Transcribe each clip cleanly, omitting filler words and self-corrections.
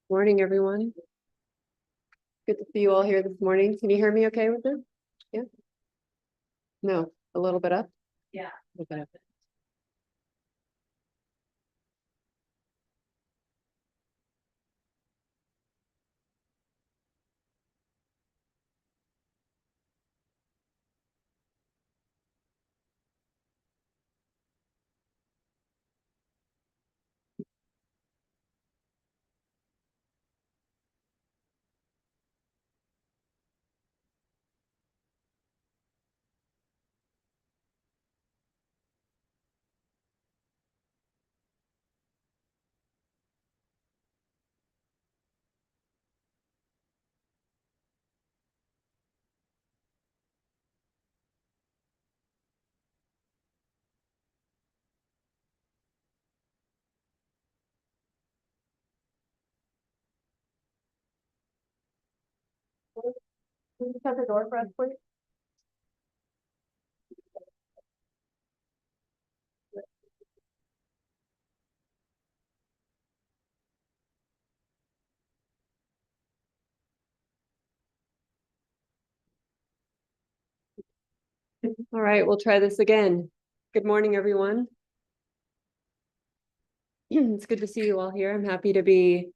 Morning, everyone. Good to see you all here this morning. Can you hear me okay with this? Yeah? No, a little bit up? Yeah. A little bit up. Can you shut the door for us, please? All right, we'll try this again. Good morning, everyone. It's good to see you all here. I'm happy to be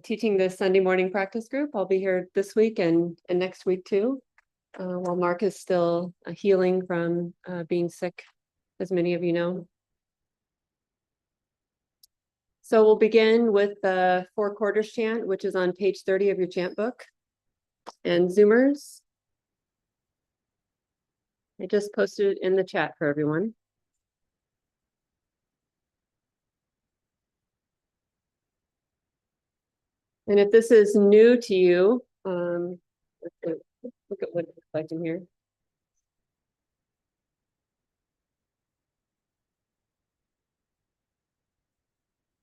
teaching this Sunday morning practice group. I'll be here this week and next week too, while Mark is still healing from being sick, as many of you know. So we'll begin with the 4 quarters chant, which is on page 30 of your chant book. And Zoomers, I just posted it in the chat for everyone. And if this is new to you, look at what it looks like in here.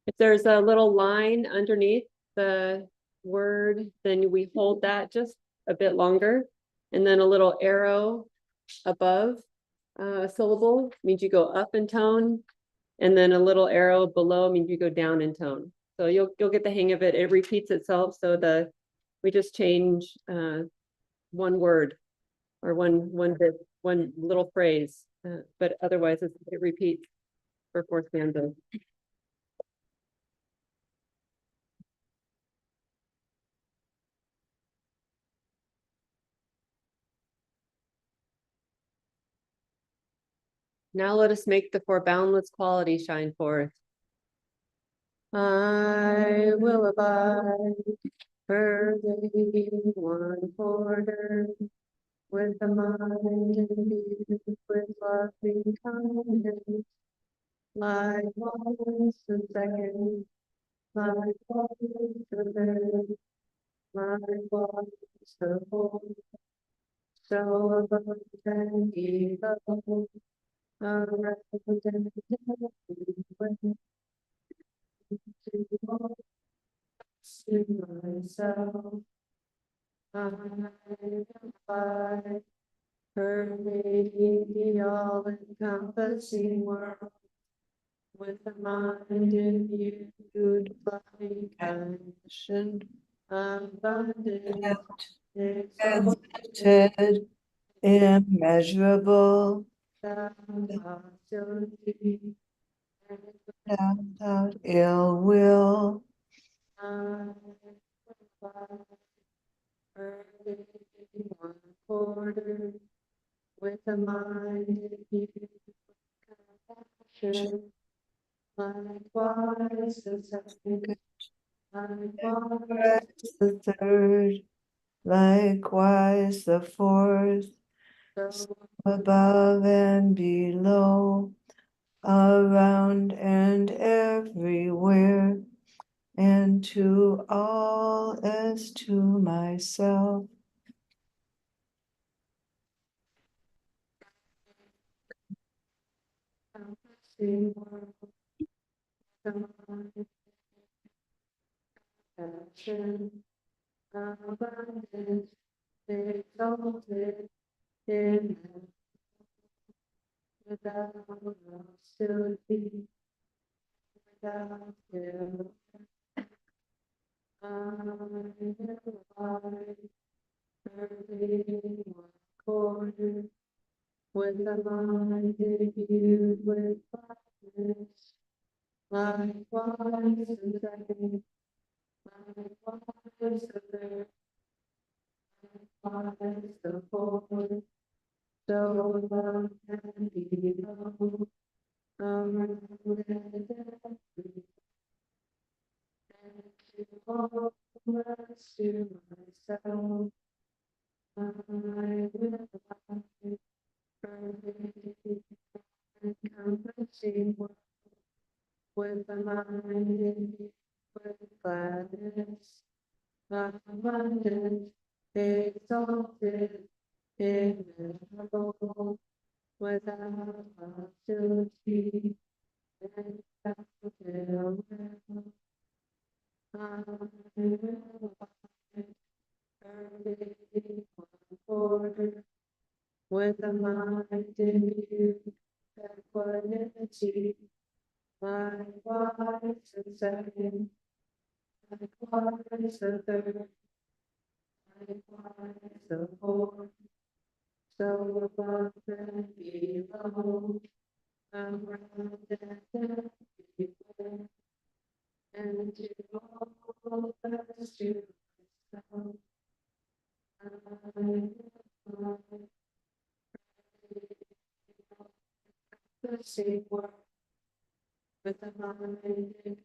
If there's a little line underneath the word, then we hold that just a bit longer. And then a little arrow above a syllable means you go up in tone. And then a little arrow below means you go down in tone. So you'll get the hang of it. It repeats itself. So we just change one word or one bit, one little phrase, but otherwise it repeats for 4 stanzas. Now let us make the 4 boundless qualities shine forth. I will abide for thee 1 quarter, with the mind imbued with loving kindness. Likewise the second, likewise the third, likewise the fourth. So above and below, around and to myself, I abide, pervading the all-encompassing world, with the mind imbued by compassion, abundant, Exalted, immeasurable, hostility, without ill will, pervading 1 quarter, with the mind imbued with compassion. Likewise the second, likewise the third, likewise the fourth, so above and below, around and everywhere, and to all as to myself. encompassing world, compassion, abundant, exalted, in without hostility, without ill. imbued with gladness, likewise the second, likewise the third, likewise the fourth, so above and below, around and everywhere, and to all rest to myself, I will abide, perfect and encompassing with the mind with gladness, abundant, exalted, immeasurable, without hostility and will I will abide perfectly order with the mind imbued equanimity, likewise the second, likewise the third, likewise the fourth, so above and below, around and everywhere, and to all that's to myself, I will the same word with the mind and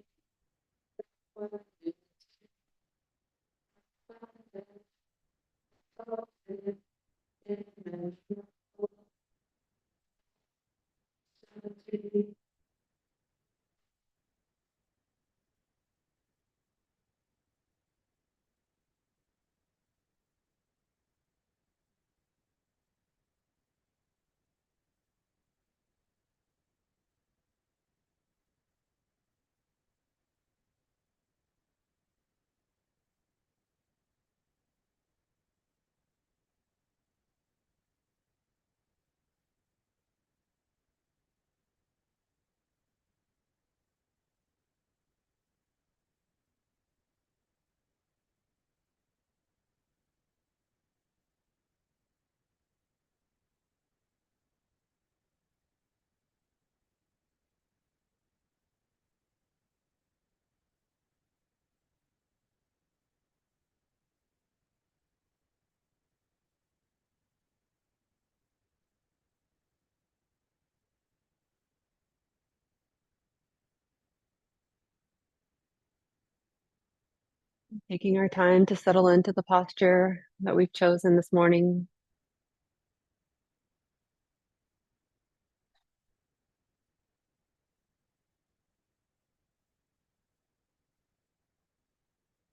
taking our time to settle into the posture that we've chosen this morning.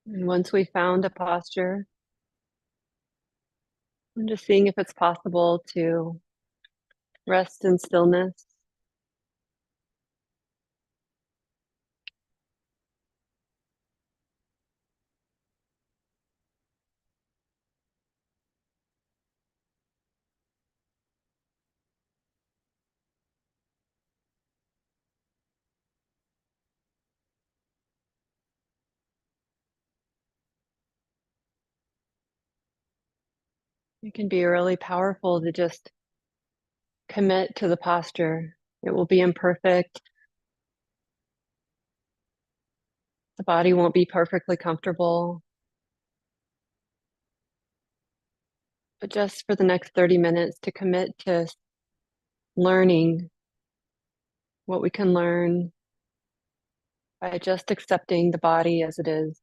And once we've found a posture, I'm just seeing if it's possible to rest in stillness. It can be really powerful to just commit to the posture. It will be imperfect. The body won't be perfectly comfortable. But just for the next 30 minutes to commit to learning what we can learn by just accepting the body as it is.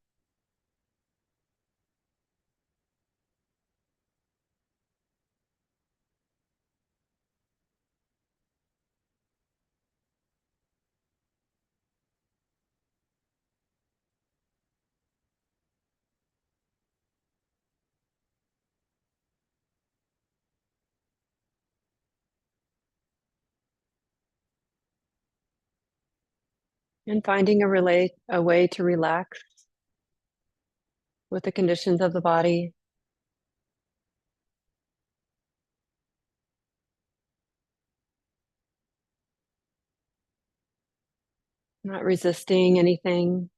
And finding a way to relax with the conditions of the body. Not resisting anything,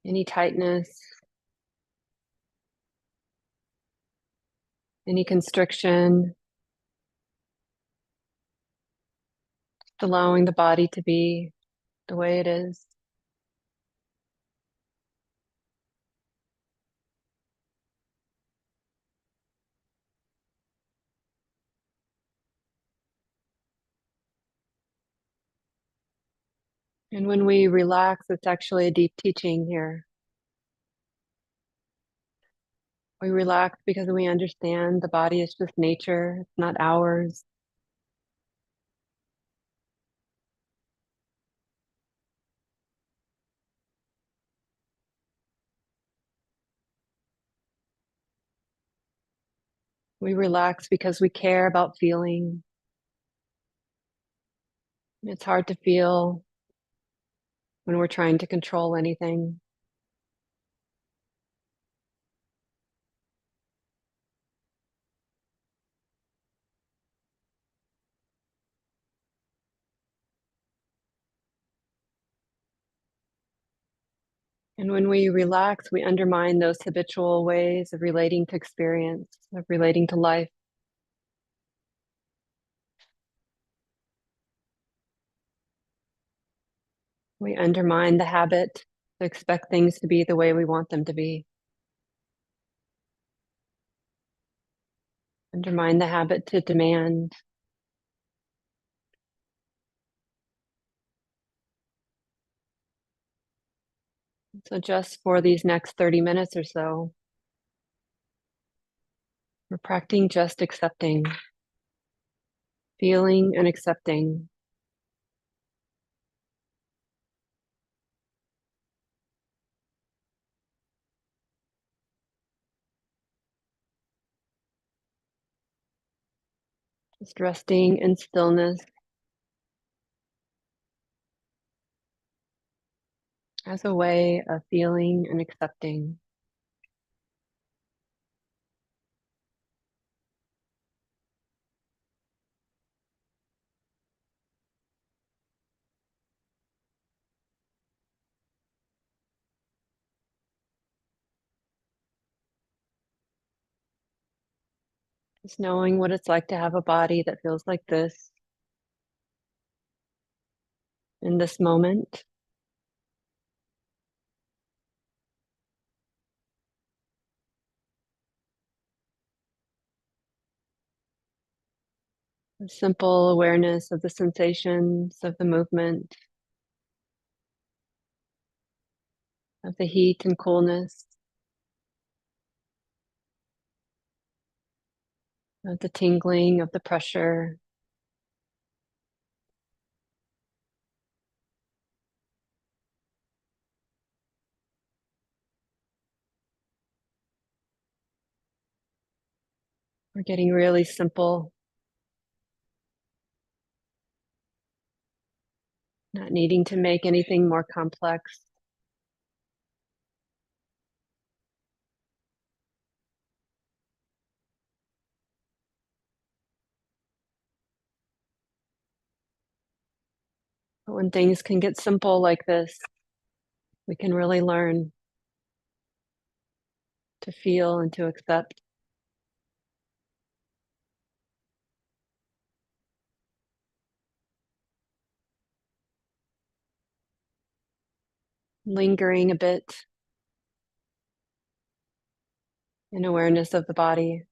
any tightness, any constriction. allowing the body to be the way it is. And when we relax, it's actually a deep teaching here. We relax because we understand the body is just nature, it's not ours. We relax because we care about feeling. It's hard to feel when we're trying to control anything. And when we relax, we undermine those habitual ways of relating to experience, of relating to life. We undermine the habit to expect things to be the way we want them to be. Undermine the habit to demand. So just for these next 30 minutes or so, we're practicing just accepting, feeling and accepting. Just resting in stillness as a way of feeling and accepting. Just knowing what it's like to have a body that feels like this in this moment. A simple awareness of the sensations of the movement, of the heat and coolness, of the tingling, of the pressure. We're getting really simple, not needing to make anything more complex. But when things can get simple like this, we can really learn to feel and to accept. Lingering a bit in awareness of the body.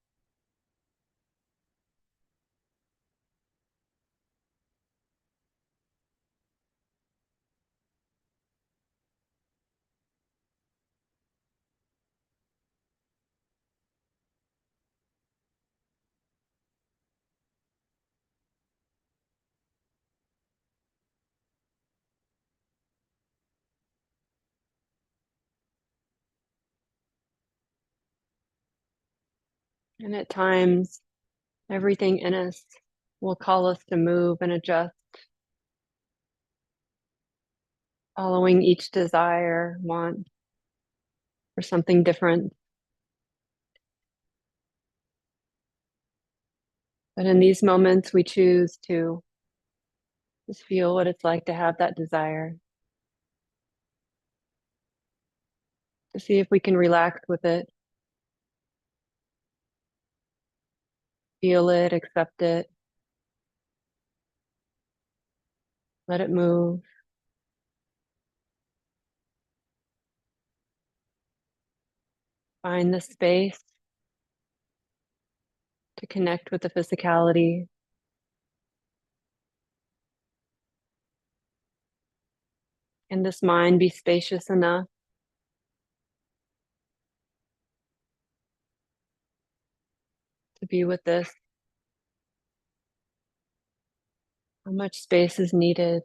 And at times, everything in us will call us to move and adjust, following each desire, want for something different. But in these moments, we choose to just feel what it's like to have that desire, to see if we can relax with it, feel it, accept it, Let it move. Find the space to connect with the physicality. Can this mind be spacious enough to be with this? How much space is needed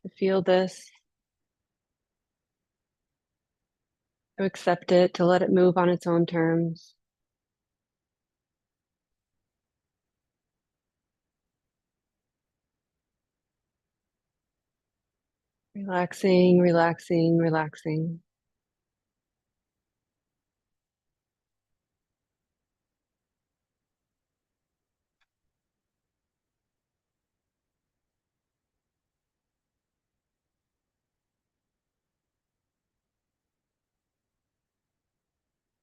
to feel this, to accept it, to let it move on its own terms? Relaxing, relaxing, relaxing.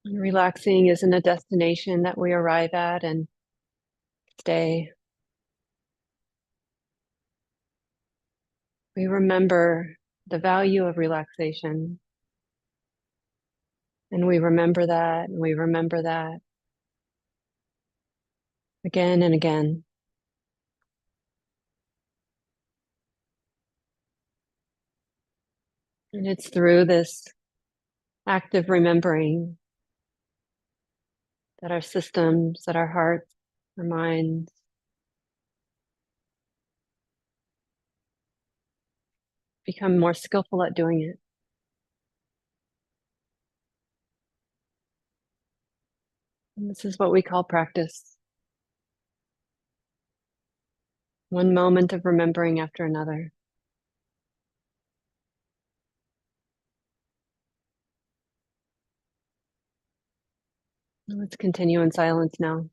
And relaxing isn't a destination that we arrive at and stay. We remember the value of relaxation, and we remember that, and we remember that again and again. And it's through this active remembering that our systems, that our hearts, our minds become more skillful at doing it. And this is what we call practice. One moment of remembering after another. Let's continue in silence now.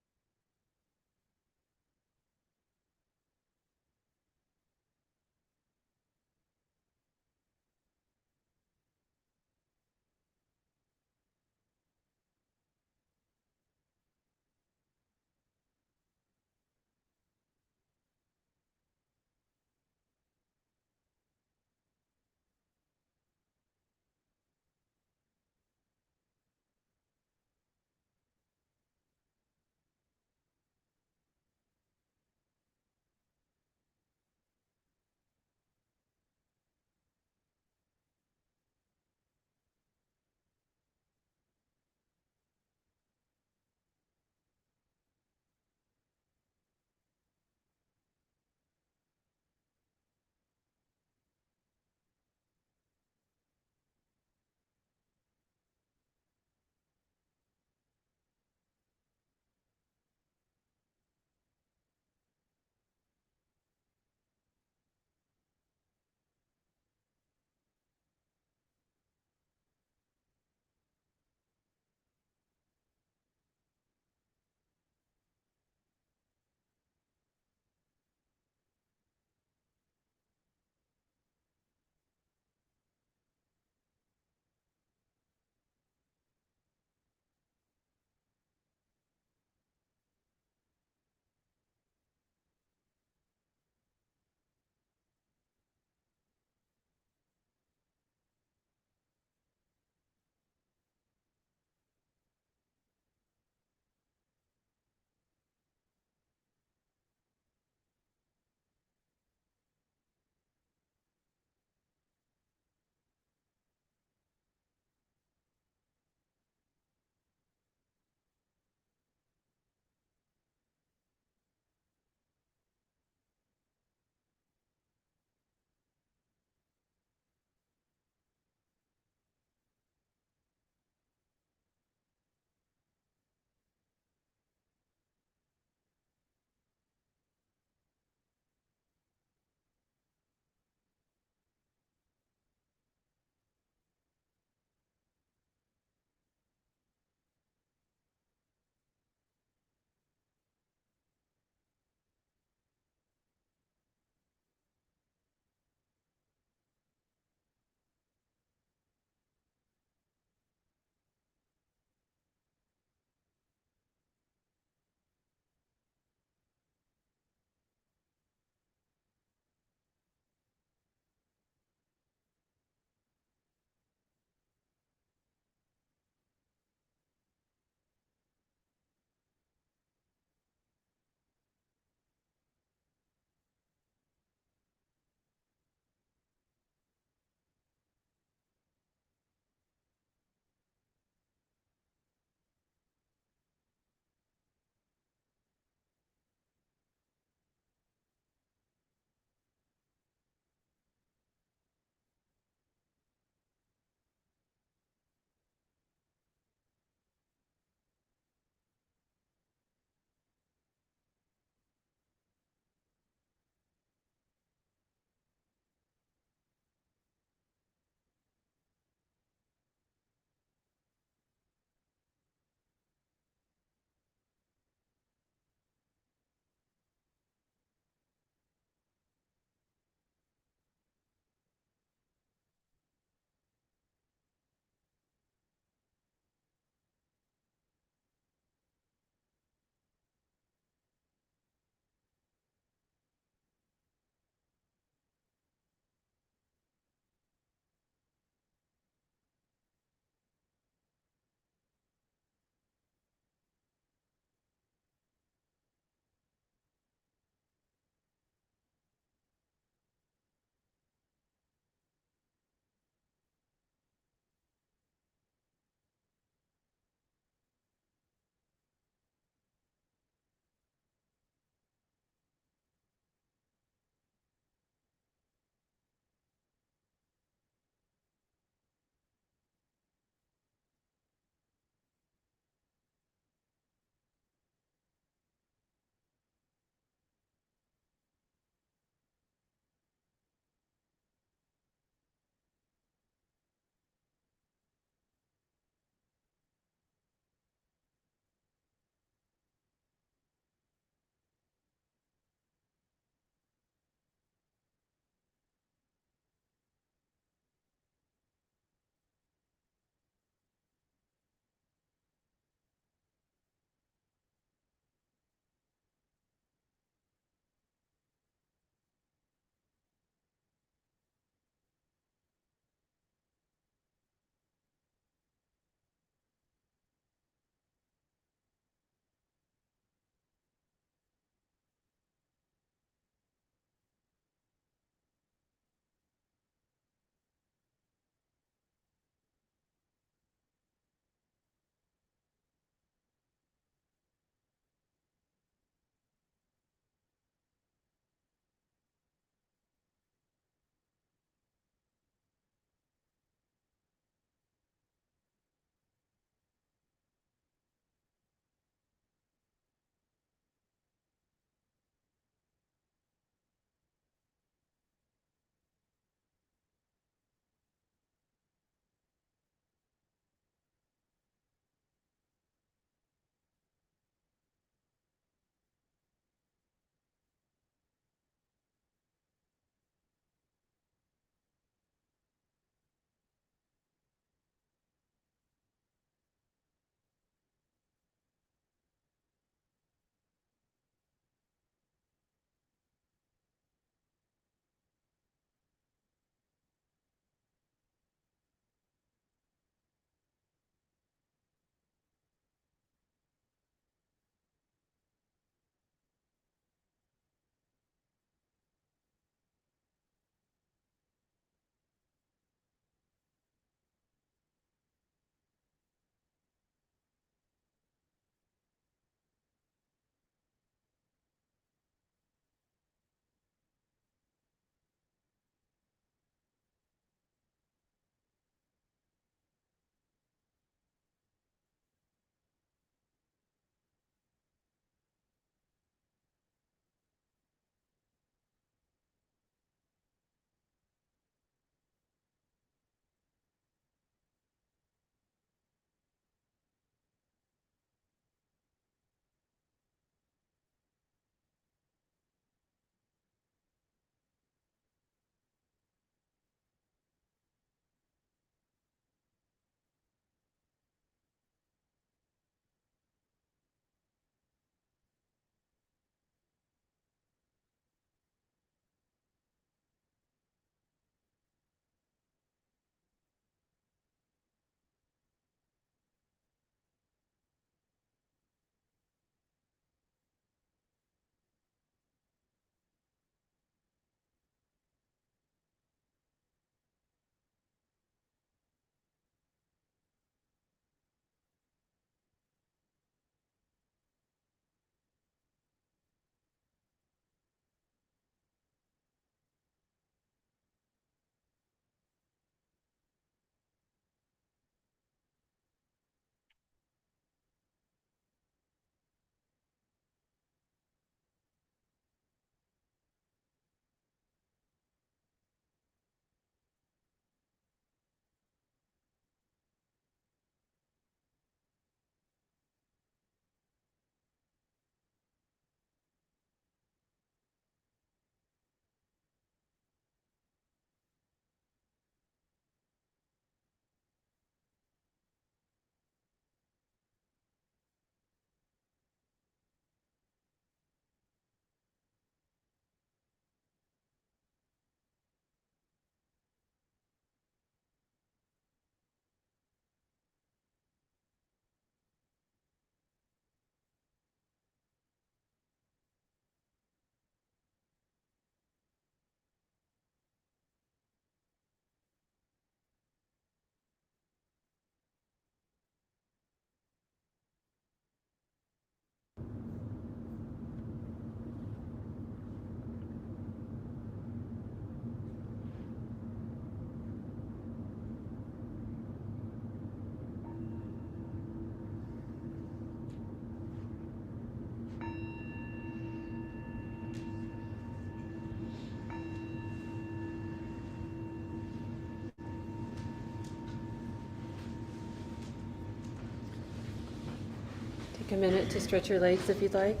Take a minute to stretch your legs if you'd like.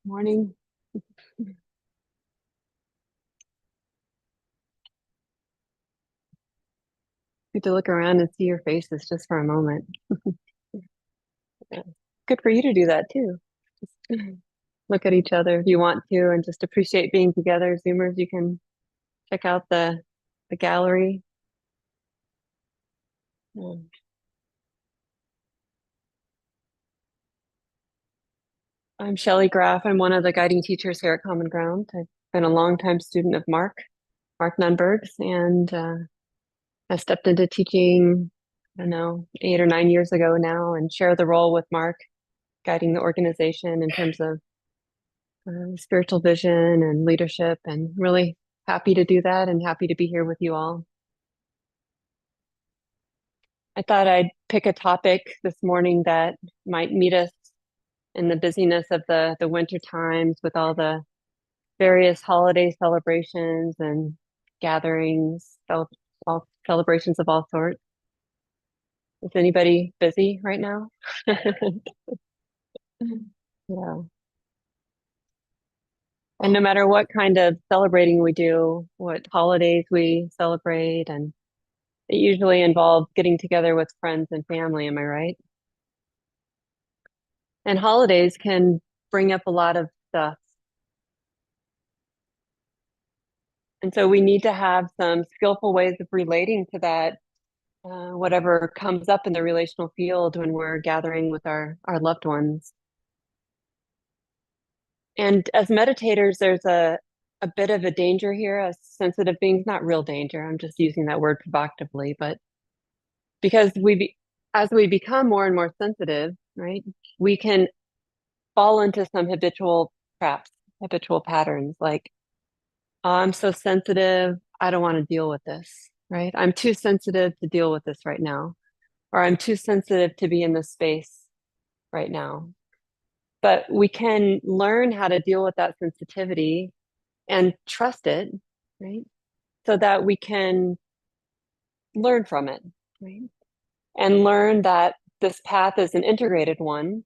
Morning. Good to look around and see your faces just for a moment. Yeah. Good for you to do that too. Just look at each other if you want to and just appreciate being together. Zoomers, you can check out the gallery. Um, I'm Shelly Graf. I'm one of the guiding teachers here at Common Ground. I've been a longtime student of Mark Nunberg's, and I stepped into teaching, I don't know, 8 or 9 years ago now, and share the role with Mark, guiding the organization in terms of spiritual vision and leadership, and really happy to do that and happy to be here with you all. I thought I'd pick a topic this morning that might meet us in the busyness of the winter times with all the various holiday celebrations and gatherings, all celebrations of all sorts. Is anybody busy right now? Yeah. And no matter what kind of celebrating we do, what holidays we celebrate, and it usually involves getting together with friends and family, am I right? And holidays can bring up a lot of stuff. And so we need to have some skillful ways of relating to that, whatever comes up in the relational field when we're gathering with our loved ones. And as meditators, there's a bit of a danger here as sensitive beings, not real danger. I'm just using that word provocatively, but because as we become more and more sensitive, right, we can fall into some habitual traps, habitual patterns like, oh, I'm so sensitive, I don't want to deal with this, right? I'm too sensitive to deal with this right now, or I'm too sensitive to be in this space right now. But we can learn how to deal with that sensitivity and trust it, right? So that we can learn from it, right? And learn that this path is an integrated one,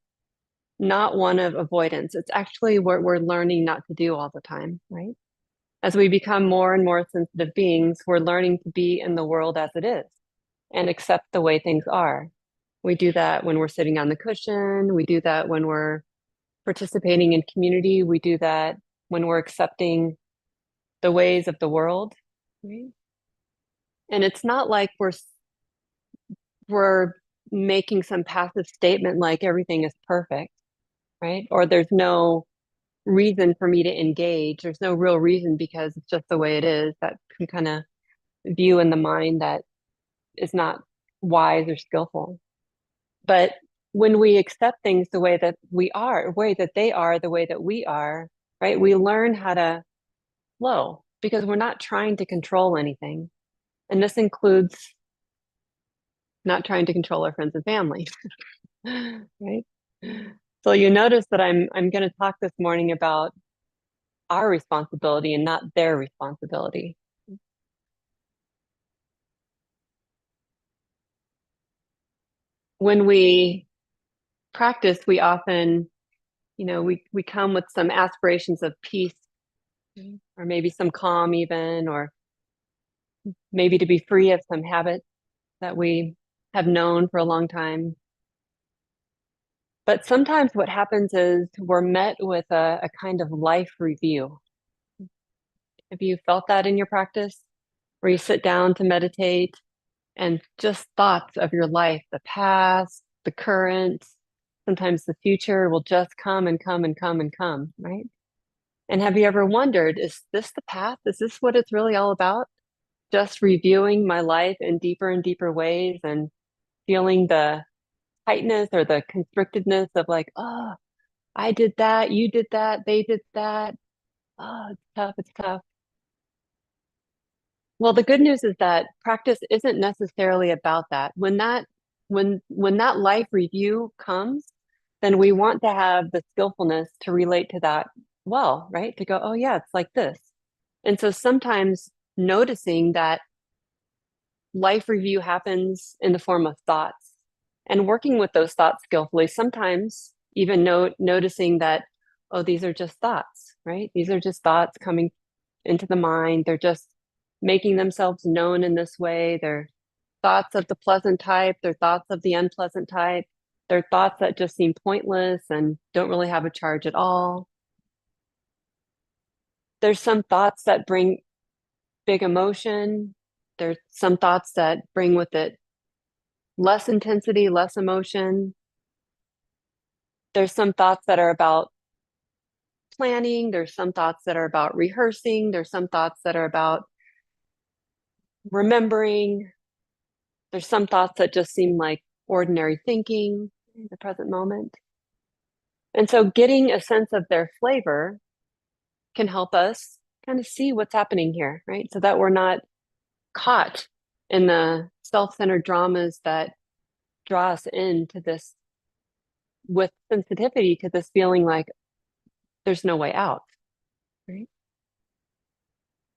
not one of avoidance. It's actually what we're learning not to do all the time, right? As we become more and more sensitive beings, we're learning to be in the world as it is and accept the way things are. We do that when we're sitting on the cushion. We do that when we're participating in community. We do that when we're accepting the ways of the world, right? And it's not like we're making some passive statement like everything is perfect, right? Or there's no reason for me to engage. There's no real reason because it's just the way it is. That can kind of view in the mind that is not wise or skillful. But when we accept things the way that we are, the way that they are, the way that we are, right? We learn how to flow because we're not trying to control anything. And this includes not trying to control our friends and family, right? So you notice that I'm going to talk this morning about our responsibility and not their responsibility. When we practice, we often, we come with some aspirations of peace, or maybe some calm even, or maybe to be free of some habits that we have known for a long time. But sometimes what happens is we're met with a kind of life review. Have you felt that in your practice? Where you sit down to meditate and just thoughts of your life, the past, the current, Sometimes the future will just come and come and come and come, right? And have you ever wondered, is this the path? Is this what it's really all about? Just reviewing my life in deeper and deeper ways and feeling the tightness or the constrictedness of like, oh, I did that, you did that, they did that. Oh, it's tough, it's tough. Well, the good news is that practice isn't necessarily about that. When that life review comes, then we want to have the skillfulness to relate to that well, right? To go, oh yeah, it's like this. And so sometimes noticing that life review happens in the form of thoughts and working with those thoughts skillfully, sometimes even noticing that, oh, these are just thoughts, right? These are just thoughts coming into the mind. They're just making themselves known in this way. They're thoughts of the pleasant type, they're thoughts of the unpleasant type. They're thoughts that just seem pointless and don't really have a charge at all. There's some thoughts that bring big emotion. There's some thoughts that bring with it less intensity, less emotion. There's some thoughts that are about planning. There's some thoughts that are about rehearsing. There's some thoughts that are about remembering. There's some thoughts that just seem like ordinary thinking in the present moment. And so getting a sense of their flavor can help us kind of see what's happening here, right? So that we're not caught in the self-centered dramas that draw us into this with sensitivity to this feeling like there's no way out, right?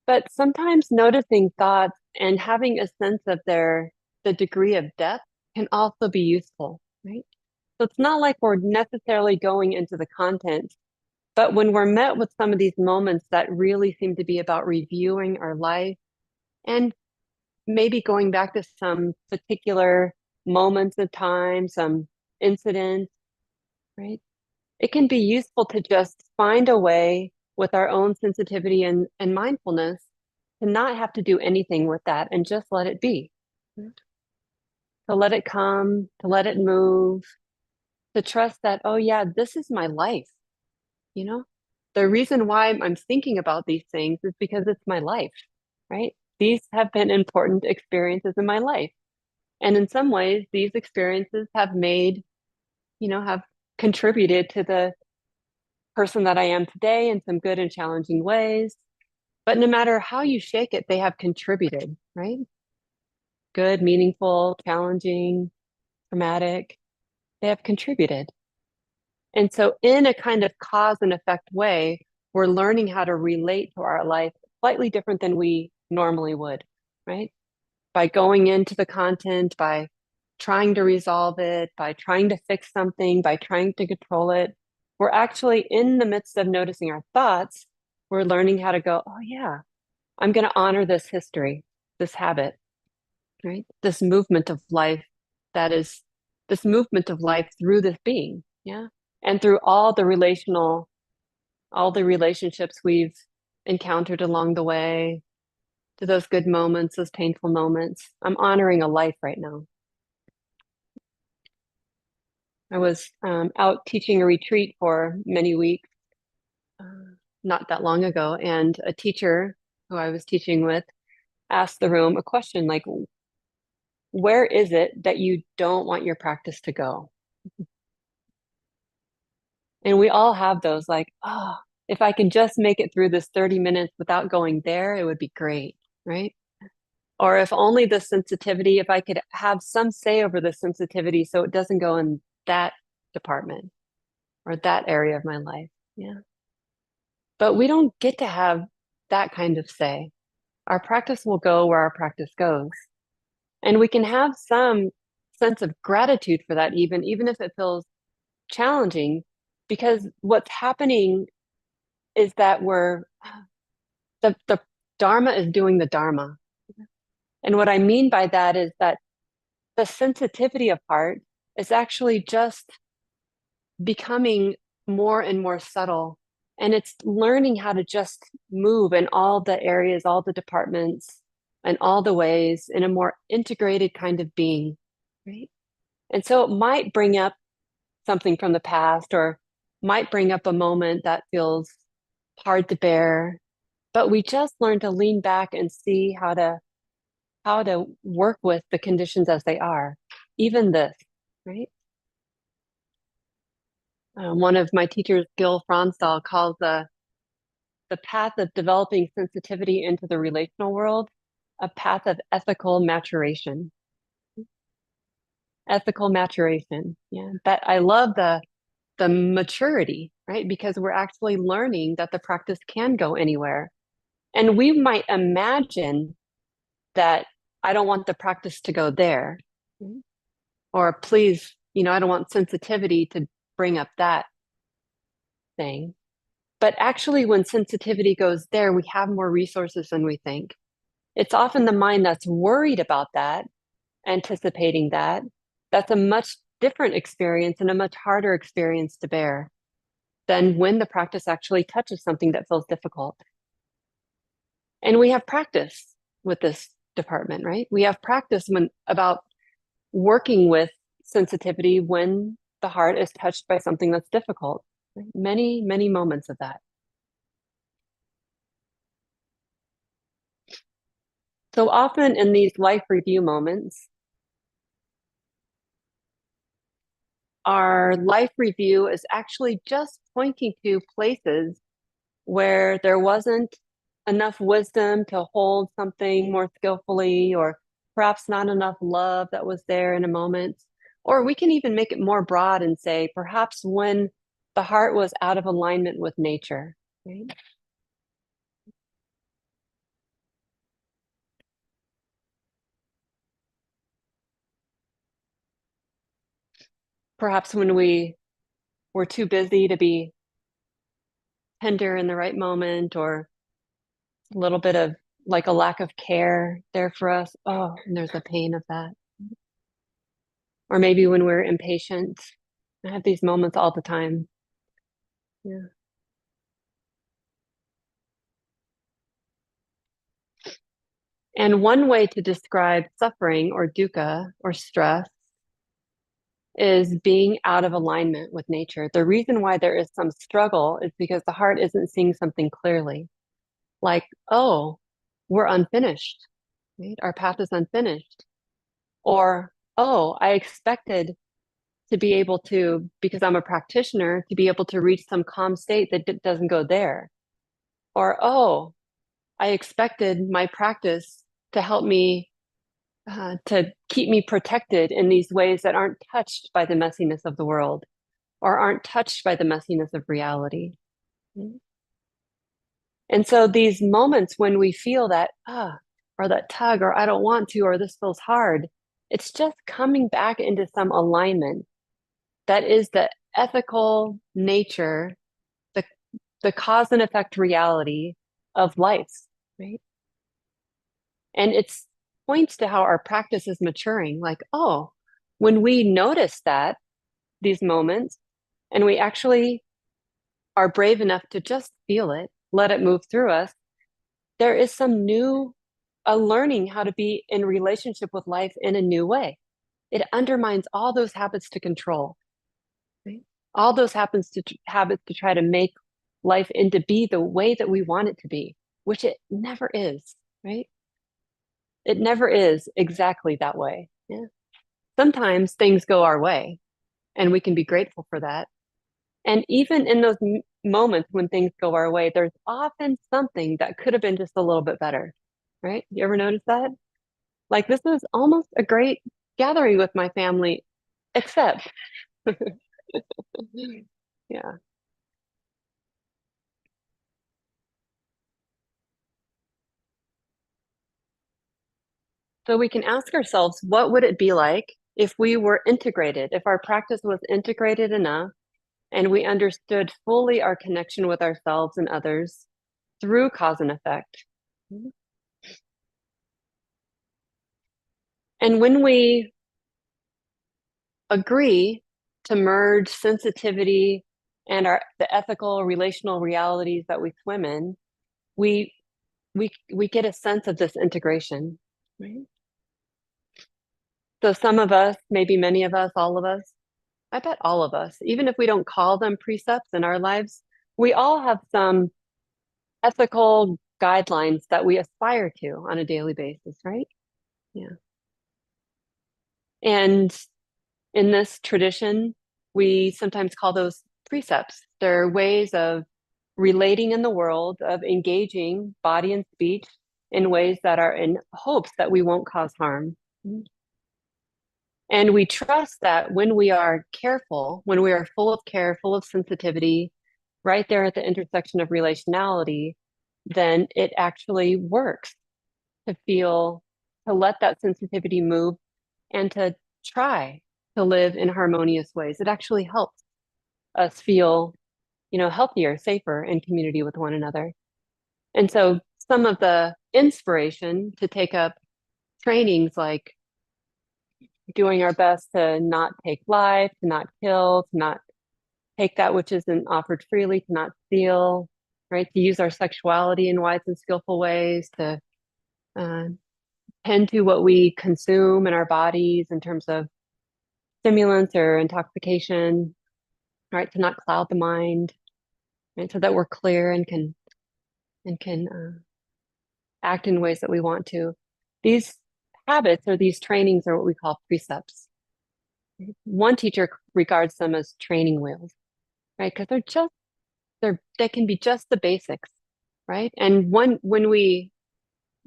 But sometimes noticing thoughts and having a sense of the degree of depth can also be useful, right? So it's not like we're necessarily going into the content, but when we're met with some of these moments that really seem to be about reviewing our life and maybe going back to some particular moments of time, some incidents, right? It can be useful to just find a way with our own sensitivity and mindfulness to not have to do anything with that and just let it be. To let it come, to let it move, to trust that, oh yeah, this is my life, you know? The reason why I'm thinking about these things is because it's my life, right? These have been important experiences in my life. And in some ways, these experiences have made, have contributed to the person that I am today in some good and challenging ways. But no matter how you shake it, they have contributed, right? Good, meaningful, challenging, traumatic, they have contributed. And so, in a kind of cause and effect way, we're learning how to relate to our life slightly different than we normally would, right? By going into the content, by trying to resolve it, by trying to fix something, by trying to control it. We're actually in the midst of noticing our thoughts. We're learning how to go, oh, yeah, I'm going to honor this history, this habit, right? This movement of life that is this movement of life through this being. Yeah. And through all the relationships we've encountered along the way, to those good moments, those painful moments. I'm honoring a life right now. I was out teaching a retreat for many weeks, not that long ago, and a teacher who I was teaching with asked the room a question like, where is it that you don't want your practice to go? And we all have those like, oh, if I can just make it through this 30 minutes without going there, it would be great, right? Or if only the sensitivity, if I could have some say over the sensitivity so it doesn't go in that department or that area of my life. Yeah. But we don't get to have that kind of say. Our practice will go where our practice goes. And we can have some sense of gratitude for that, even if it feels challenging, because what's happening is that the Dharma is doing the Dharma. And what I mean by that is that the sensitivity of heart is actually just becoming more and more subtle. And it's learning how to just move in all the areas, all the departments, and all the ways in a more integrated kind of being, right? And so it might bring up something from the past or might bring up a moment that feels hard to bear, but we just learn to lean back and see how to work with the conditions as they are, even this, right? One of my teachers, Gil Fronsdal, calls the path of developing sensitivity into the relational world a path of ethical maturation. Ethical maturation. Yeah. That I love the maturity, right? Because we're actually learning that the practice can go anywhere. And we might imagine that I don't want the practice to go there. Or please, I don't want sensitivity to bring up that thing. But actually, when sensitivity goes there, we have more resources than we think. It's often the mind that's worried about that, anticipating that. That's a much different experience and a much harder experience to bear than when the practice actually touches something that feels difficult. And we have practice with this department, right? We have practice about working with sensitivity when the heart is touched by something that's difficult. Right? Many, many moments of that. So often in these life review moments, our life review is actually just pointing to places where there wasn't enough wisdom to hold something more skillfully, or perhaps not enough love that was there in a moment. Or we can even make it more broad and say, perhaps when the heart was out of alignment with nature, right? Perhaps when we were too busy to be tender in the right moment, or a little bit of like a lack of care there for us. Oh, and there's the pain of that. Or maybe when we're impatient. I have these moments all the time. Yeah. And one way to describe suffering or dukkha or stress is being out of alignment with nature. The reason why there is some struggle is because the heart isn't seeing something clearly. Like, oh, we're unfinished, right? Our path is unfinished. Or, oh, I expected to be able to, because I'm a practitioner, to be able to reach some calm state that doesn't go there. Or, oh, I expected my practice to help me, to keep me protected in these ways that aren't touched by the messiness of the world or aren't touched by the messiness of reality. And so these moments when we feel that, or that tug, or I don't want to, or this feels hard, it's just coming back into some alignment that is the ethical nature, the the cause and effect reality of life, right? And it's points to how our practice is maturing. Like, oh, when we notice that these moments, and we actually are brave enough to just feel it, let it move through us, there is some new, a learning how to be in relationship with life in a new way. It undermines all those habits to control, right? All those habits to try to make life into be the way that we want it to be, which it never is, right? It never is exactly that way. Yeah. Sometimes things go our way, and we can be grateful for that. And even in those moments when things go our way, there's often something that could have been just a little bit better, right? You ever notice that? Like, this was almost a great gathering with my family, except, yeah. So we can ask ourselves, what would it be like if we were integrated, if our practice was integrated enough and we understood fully our connection with ourselves and others through cause and effect? And when we agree to merge sensitivity and the ethical relational realities that we swim in, we we get a sense of this integration, right? So some of us, maybe many of us, all of us, I bet all of us, even if we don't call them precepts in our lives, we all have some ethical guidelines that we aspire to on a daily basis, right? Yeah. And in this tradition, we sometimes call those precepts. They're ways of relating in the world, of engaging body and speech in ways that are in hopes that we won't cause harm. And we trust that when we are careful, when we are full of care, full of sensitivity, right there at the intersection of relationality, then it actually works to feel, to let that sensitivity move and to try to live in harmonious ways. It actually helps us feel, healthier, safer in community with one another. And so some of the inspiration to take up trainings like doing our best to not take life, to not kill, to not take that which isn't offered freely, to not steal, right? To use our sexuality in wise and skillful ways, to uh, tend to what we consume in our bodies in terms of stimulants or intoxication, right? To not cloud the mind, right? So that we're clear and can act in ways that we want to. These habits or these trainings are what we call precepts. One teacher regards them as training wheels, right? Because they can be just the basics, right? And when we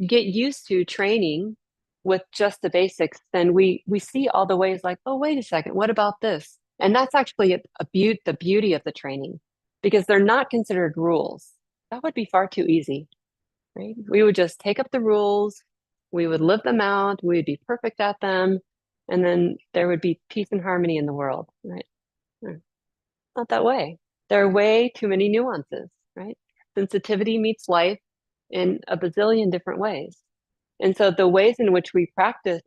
get used to training with just the basics, then we see all the ways like, oh, wait a second, what about this? And that's actually the beauty of the training, because they're not considered rules. That would be far too easy, right? We would just take up the rules, we would live them out, we would be perfect at them, and then there would be peace and harmony in the world, right? Not that way. There are way too many nuances, right? Sensitivity meets life in a bazillion different ways. And so the ways in which we practice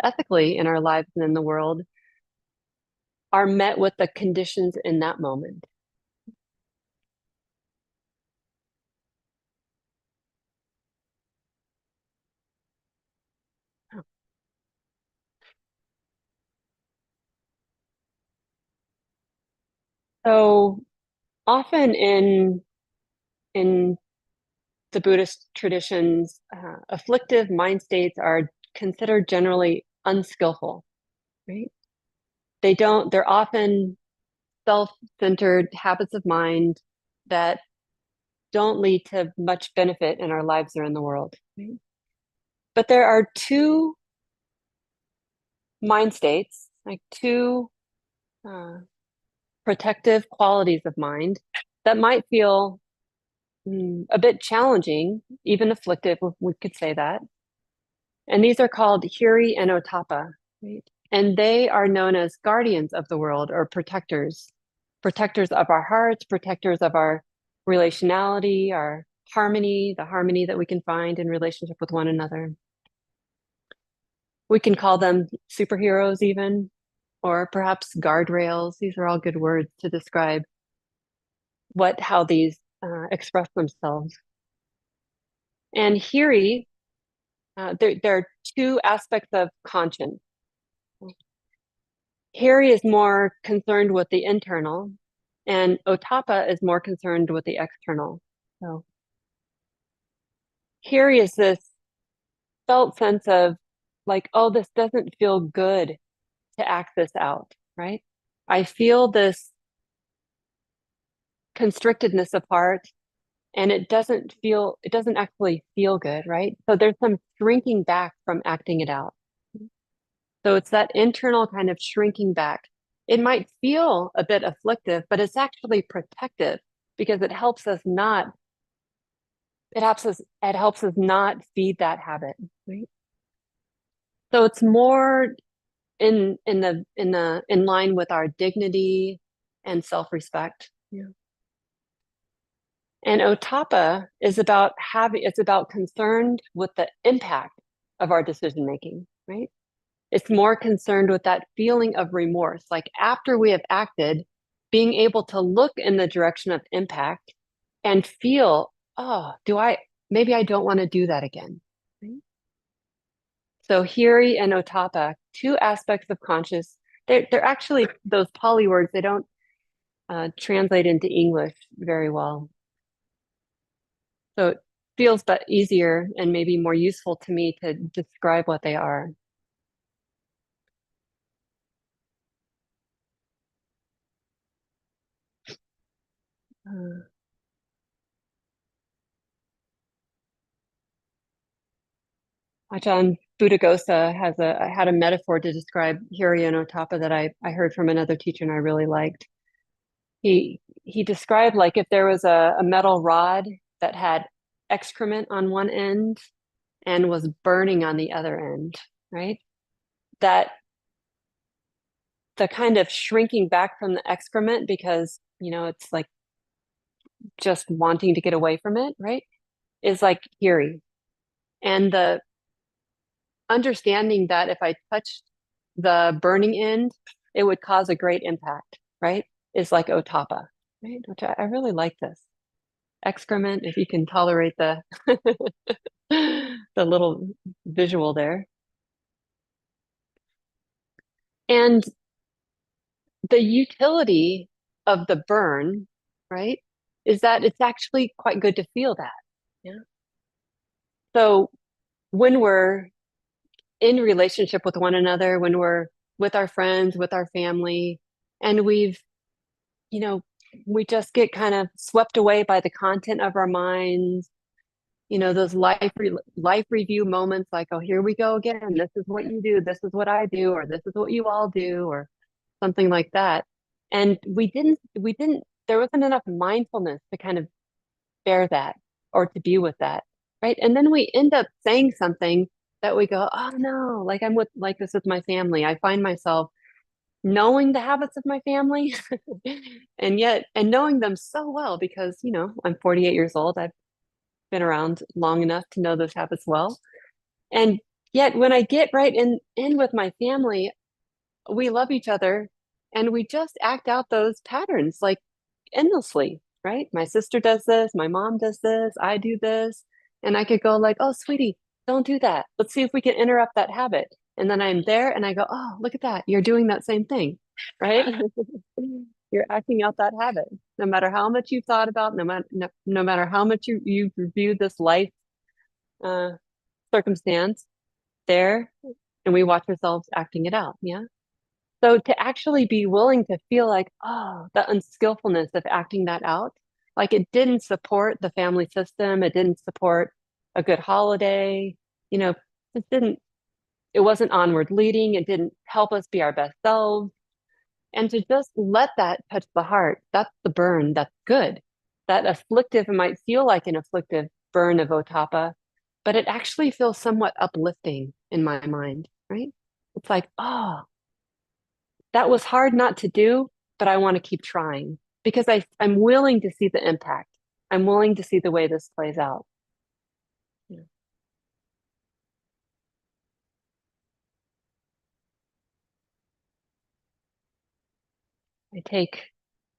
ethically in our lives and in the world are met with the conditions in that moment. So often in the Buddhist traditions, afflictive mind states are considered generally unskillful, right? They're often self-centered habits of mind that don't lead to much benefit in our lives or in the world, right? But there are two mind states, like two uh, protective qualities of mind that might feel a bit challenging, even afflictive, if we could say that. And these are called Hiri and Otapa, right? And they are known as guardians of the world or protectors of our hearts, protectors of our relationality, our harmony, the harmony that we can find in relationship with one another. We can call them superheroes even, or perhaps guardrails. These are all good words to describe how these express themselves. And Hiri, there are two aspects of conscience. Hiri is more concerned with the internal, and Otapa is more concerned with the external. So Hiri is this felt sense of like, oh, this doesn't feel good to act this out, right? I feel this constrictedness of heart, and it doesn't actually feel good, right? So there's some shrinking back from acting it out. So it's that internal kind of shrinking back. It might feel a bit afflictive, but it's actually protective because it helps us not feed that habit, right? So it's more in line with our dignity and self-respect. Yeah. And Otapa it's about concerned with the impact of our decision making, right? It's more concerned with that feeling of remorse, like after we have acted, being able to look in the direction of impact and feel, oh, maybe I don't want to do that again. Right? So Hiri and Otapa, two aspects of they're actually those poly words, they don't translate into English very well. So it feels but easier and maybe more useful to me to describe what they are. Uh, Ajahn Buddhaghosa had a metaphor to describe Hiri and Otapa that I heard from another teacher and I really liked. He described like if there was a metal rod that had excrement on one end and was burning on the other end, right? That the kind of shrinking back from the excrement because, it's like just wanting to get away from it, right? Is like Hiri. And the understanding that if I touched the burning end, it would cause a great impact, right? Is like Otapa, right? Which I really like this. Excrement, if you can tolerate the the little visual there. And the utility of the burn, right, is that it's actually quite good to feel that. Yeah. So when we're in relationship with one another, when we're with our friends, with our family, and you know, we just get kind of swept away by the content of our minds, those life review moments like, oh, here we go again. This is what you do. This is what I do, or this is what you all do, or something like that. And we didn't, there wasn't enough mindfulness to kind of bear that or to be with that. Right. And then we end up saying something that we go, oh no, like I'm with like this with my family. I find myself knowing the habits of my family and knowing them so well because, I'm 48 years old. I've been around long enough to know those habits well. And yet when I get right in with my family, we love each other and we just act out those patterns like endlessly, right? My sister does this, my mom does this, I do this. And I could go like, oh, sweetie, don't do that. Let's see if we can interrupt that habit. And then I'm there and I go, oh, look at that. You're doing that same thing, right? You're acting out that habit. No matter how much you've thought about, no matter how much you've reviewed this life uh, circumstance there, and we watch ourselves acting it out. Yeah. So to actually be willing to feel like, oh, the unskillfulness of acting that out, like it didn't support the family system, it didn't support a good holiday, you know, it wasn't onward leading, it didn't help us be our best selves. And to just let that touch the heart, that's the burn, that's good. That afflictive, it might feel like an afflictive burn of Otapa, but it actually feels somewhat uplifting in my mind, right? It's like, oh, that was hard not to do, but I want to keep trying because I'm willing to see the impact. I'm willing to see the way this plays out. Yeah. I take,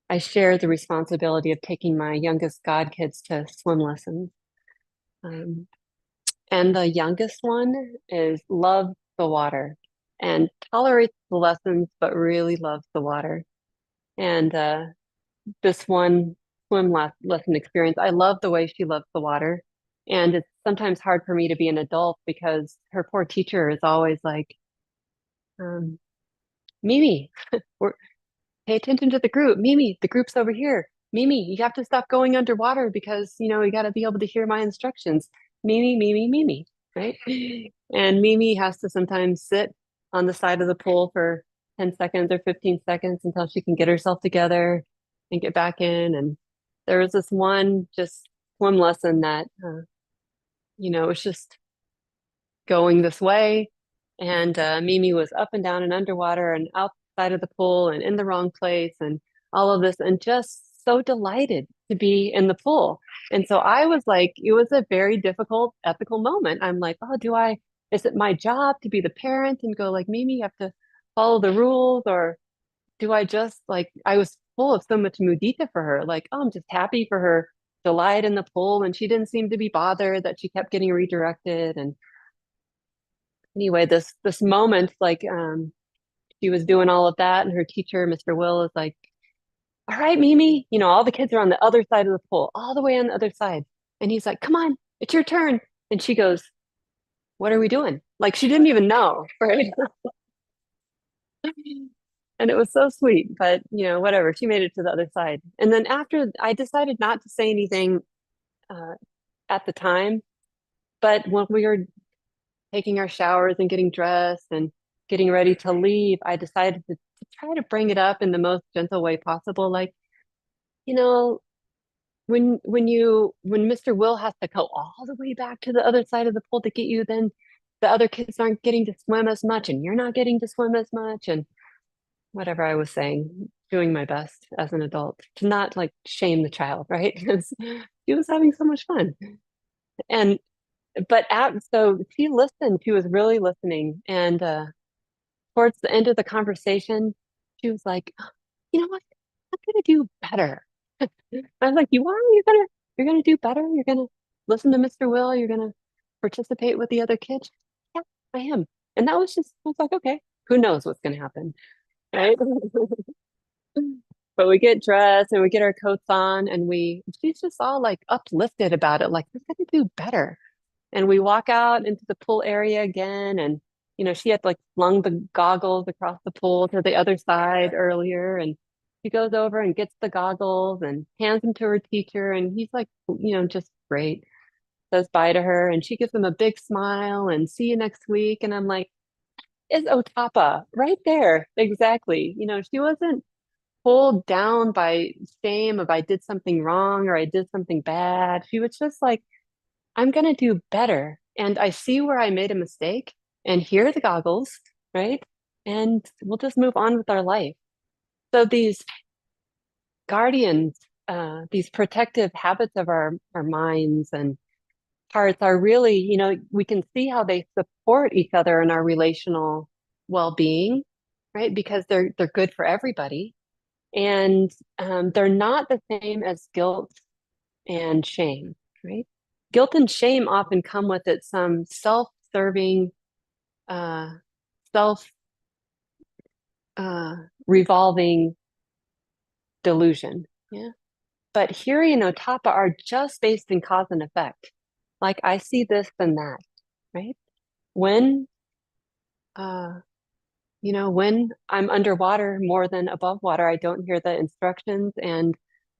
I share the responsibility of taking my youngest god kids to swim lessons. Um, and the youngest one is loves the water and tolerates the lessons, but really loves the water. And this one lesson experience. I love the way she loves the water. And it's sometimes hard for me to be an adult because her poor teacher is always like, um, Mimi, we're, pay attention to the group. Mimi, the group's over here. Mimi, you have to stop going underwater because, you got to be able to hear my instructions. Mimi, Mimi, Mimi, right? And Mimi has to sometimes sit on the side of the pool for 10 seconds or 15 seconds until she can get herself together and get back in. And there was this one just swim lesson that, it was just going this way. And Mimi was up and down and underwater and outside of the pool and in the wrong place and all of this and just so delighted to be in the pool. And so I was like, it was a very difficult ethical moment. I'm like, oh, is it my job to be the parent and go like, Mimi, you have to follow the rules? Or do I just like, I was full of so much mudita for her. Like, oh, I'm just happy for her delight in the pool. And she didn't seem to be bothered that she kept getting redirected. And anyway, this moment, like, she was doing all of that, and her teacher, Mr. Will, is like, all right, Mimi, all the kids are on the other side of the pool, all the way on the other side. And he's like, come on, it's your turn. And she goes, what are we doing? Like she didn't even know, right? And it was so sweet, but whatever. She made it to the other side. And then after I decided not to say anything uh, at the time, but when we were taking our showers and getting dressed and getting ready to leave, I decided to try to bring it up in the most gentle way possible. Like, you know, when Mr. Will has to go all the way back to the other side of the pool to get you, then the other kids aren't getting to swim as much and you're not getting to swim as much and whatever I was saying, doing my best as an adult to not like shame the child, right? Because she was having so much fun. And so she listened, she was really listening. And towards the end of the conversation, she was like, you know what? I'm gonna do better. I was like, you are? You're gonna do better? You're gonna listen to Mr. Will? You're gonna participate with the other kids? Yeah, I am. And I was like, okay, who knows what's gonna happen, right? But we get dressed and we get our coats on and she's just all like uplifted about it, like we're gonna do better. And we walk out into the pool area again and she had like flung the goggles across the pool to the other side earlier and she goes over and gets the goggles and hands them to her teacher and he's like, just great, says bye to her and she gives him a big smile and see you next week. And I'm like, is Otapa right there? Exactly. She wasn't pulled down by shame if I did something wrong or I did something bad. She was just like, I'm going to do better. And I see where I made a mistake. And here are the goggles, right? And we'll just move on with our life. So these guardians, these protective habits of our minds and hearts are really, we can see how they support each other in our relational well-being, right? Because they're good for everybody. And they're not the same as guilt and shame, right? Guilt and shame often come with it some self-serving, uh, self revolving delusion. Yeah. But Hiri and Otapa are just based in cause and effect. Like I see this and that, right? When uh when I'm underwater more than above water, I don't hear the instructions and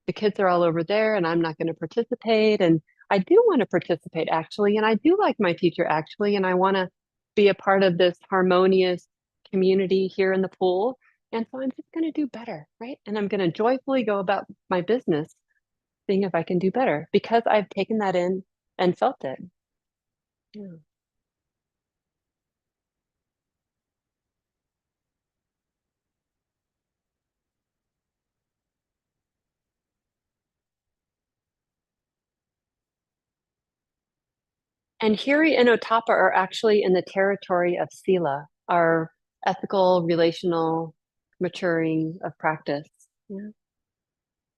the kids are all over there and I'm not going to participate. And I do want to participate actually. And I do like my teacher actually. And I want to be a part of this harmonious community here in the pool. And so I'm just going to do better, right? And I'm going to joyfully go about my business, seeing if I can do better because I've taken that in and felt it. Yeah. And Hiri and Otapa are actually in the territory of Sila, our ethical, relational maturing of practice. Yeah.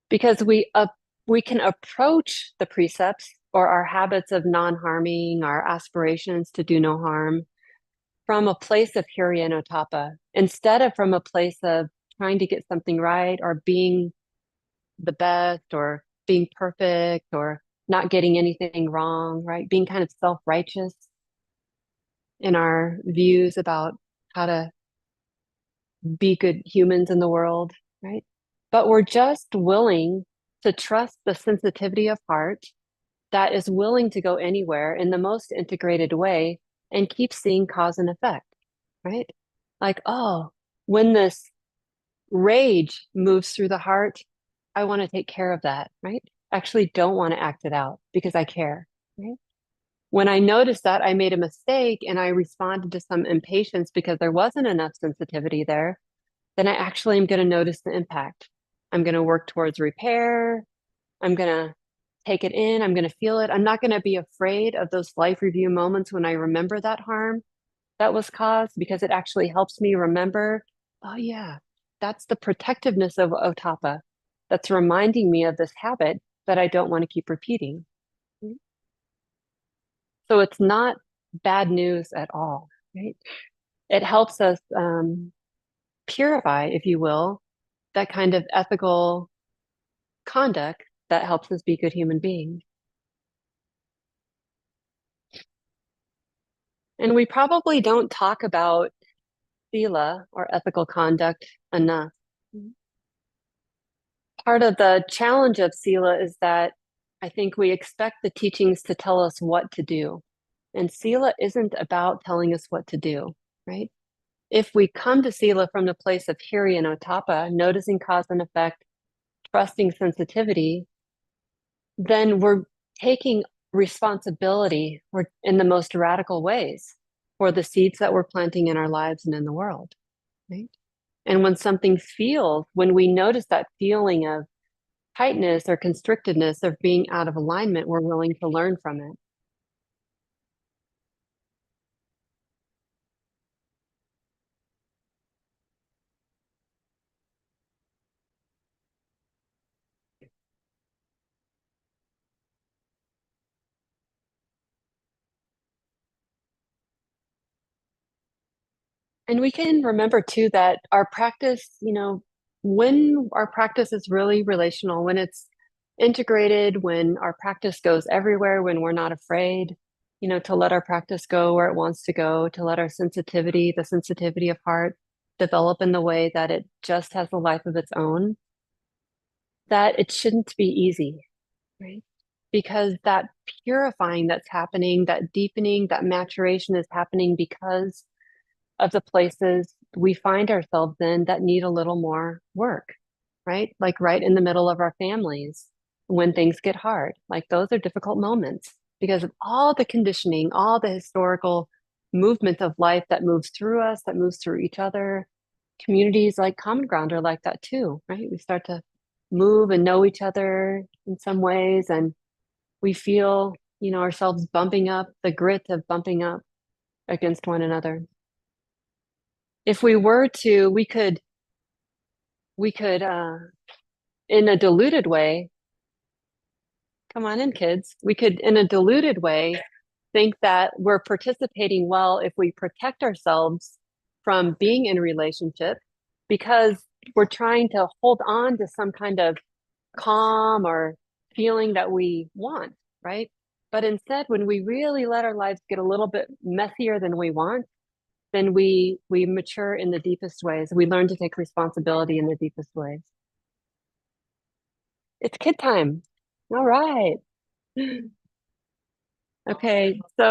Because we can approach the precepts or our habits of non-harming, our aspirations to do no harm from a place of Hiri and Otapa, instead of from a place of trying to get something right or being the best or being perfect or not getting anything wrong, right? Being kind of self-righteous in our views about how to be good humans in the world, right? But we're just willing to trust the sensitivity of heart that is willing to go anywhere in the most integrated way and keep seeing cause and effect, right? Like, oh, when this rage moves through the heart, I want to take care of that, right? Actually, don't want to act it out because I care, right? When I noticed that I made a mistake and I responded to some impatience because there wasn't enough sensitivity there, then I actually am going to notice the impact. I'm going to work towards repair. I'm going to take it in. I'm going to feel it. I'm not going to be afraid of those life review moments when I remember that harm that was caused because it actually helps me remember, oh, yeah, that's the protectiveness of Otapa that's reminding me of this habit that I don't want to keep repeating. So it's not bad news at all, right? It helps us purify, if you will, that kind of ethical conduct that helps us be good human beings. And we probably don't talk about sila or ethical conduct enough. Part of the challenge of sila is that I think we expect the teachings to tell us what to do. And sila isn't about telling us what to do, right? If we come to sila from the place of hiri and otapa, noticing cause and effect, trusting sensitivity, then we're taking responsibility in the most radical ways for the seeds that we're planting in our lives and in the world, right? And when something feels, when we notice that feeling of tightness or constrictedness or being out of alignment, we're willing to learn from it. And we can remember too that our practice, when our practice is really relational, when it's integrated, when our practice goes everywhere, when we're not afraid, to let our practice go where it wants to go, to let our sensitivity, the sensitivity of heart, develop in the way that it just has a life of its own, that it shouldn't be easy, right? Because that purifying that's happening, that deepening, that maturation is happening because of the places we find ourselves in that need a little more work, right? Like right in the middle of our families when things get hard. Like those are difficult moments because of all the conditioning, all the historical movement of life that moves through us, that moves through each other. Communities like Common Ground are like that too, right? We start to move and know each other in some ways, and we feel, ourselves bumping up, the grit of bumping up against one another. If we were to, we could in a diluted way, come on in, kids. We could, in a diluted way, think that we're participating well if we protect ourselves from being in a relationship because we're trying to hold on to some kind of calm or feeling that we want, right? But instead, when we really let our lives get a little bit messier than we want, then we mature in the deepest ways. We learn to take responsibility in the deepest ways. It's kid time. All right. Okay, so